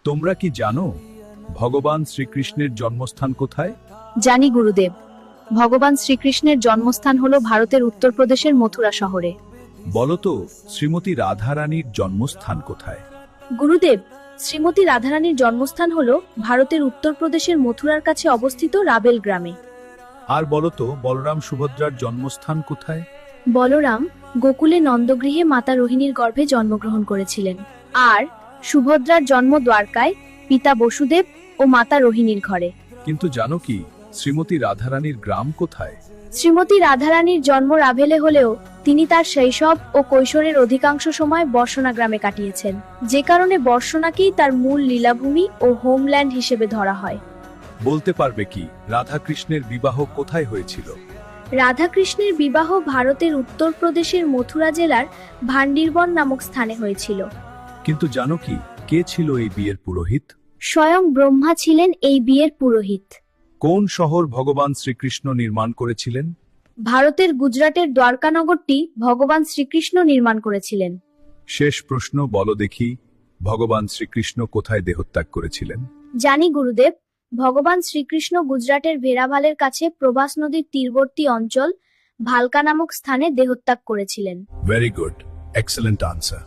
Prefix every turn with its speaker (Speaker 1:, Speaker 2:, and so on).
Speaker 1: তোমরা কি জানো ভগবান শ্রীকৃষ্ণের জন্মস্থান কোথায়?
Speaker 2: জানি গুরুদেব, ভগবান শ্রীকৃষ্ণের জন্মস্থান হলো ভারতের উত্তরপ্রদেশের মথুরা শহরে।
Speaker 1: বলো তো, শ্রীমতী রাধারানীর জন্মস্থান কোথায়?
Speaker 2: গুরুদেব, শ্রীমতী রাধারানীর জন্মস্থান হলো ভারতের উত্তরপ্রদেশের মথুরার কাছে অবস্থিত রাবেল গ্রামে।
Speaker 1: আর বলো তো, বলরাম সুভদ্রার জন্মস্থান কোথায়?
Speaker 2: বলরাম গোকুলে নন্দগৃহে মাতা রোহিণীর গর্ভে জন্মগ্রহণ করেছিলেন, আর সুভদ্রার জন্ম দ্বারকায় পিতা বসুদেব ও মাতা রোহিণীর ঘরে।
Speaker 1: কিন্তু জানো কি, শ্রীমতী রাধারানীর গ্রাম কোথায়?
Speaker 2: শ্রীমতী রাধারানীর জন্ম রাভেলে হলেও তিনি তার শৈশব ও কৈশোরের অধিকাংশ সময় বর্ষণা গ্রামে কাটিয়েছেন, যে কারণে বর্ষণাকেই তার মূল লীলাভূমি ও হোমল্যান্ড হিসেবে ধরা হয়।
Speaker 1: বলতে পারবে কি, রাধাকৃষ্ণের বিবাহ কোথায় হয়েছিল?
Speaker 2: রাধাকৃষ্ণের বিবাহ ভারতের উত্তরপ্রদেশের মথুরা জেলার ভান্ডিরবন নামক স্থানে হয়েছিল।
Speaker 1: কিন্তু জানো কি, কে ছিল এই বিয়ের পুরোহিত?
Speaker 2: স্বয়ং ব্রহ্মা ছিলেন এই বিয়ের পুরোহিত।
Speaker 1: কোন শহর ভগবান শ্রীকৃষ্ণ নির্মাণ করেছিলেন?
Speaker 2: ভারতের গুজরাটের দ্বারকানগরটি ভগবান শ্রীকৃষ্ণ নির্মাণ করেছিলেন।
Speaker 1: শেষ প্রশ্ন, বলো দেখি, ভগবান শ্রীকৃষ্ণ কোথায় দেহত্যাগ করেছিলেন?
Speaker 2: জানি গুরুদেব, ভগবান শ্রীকৃষ্ণ গুজরাটের ভেরাভালের কাছে প্রভাস নদীর তীরবর্তী অঞ্চল ভালকা নামক স্থানে দেহত্যাগ করেছিলেন।
Speaker 1: Very good, excellent answer.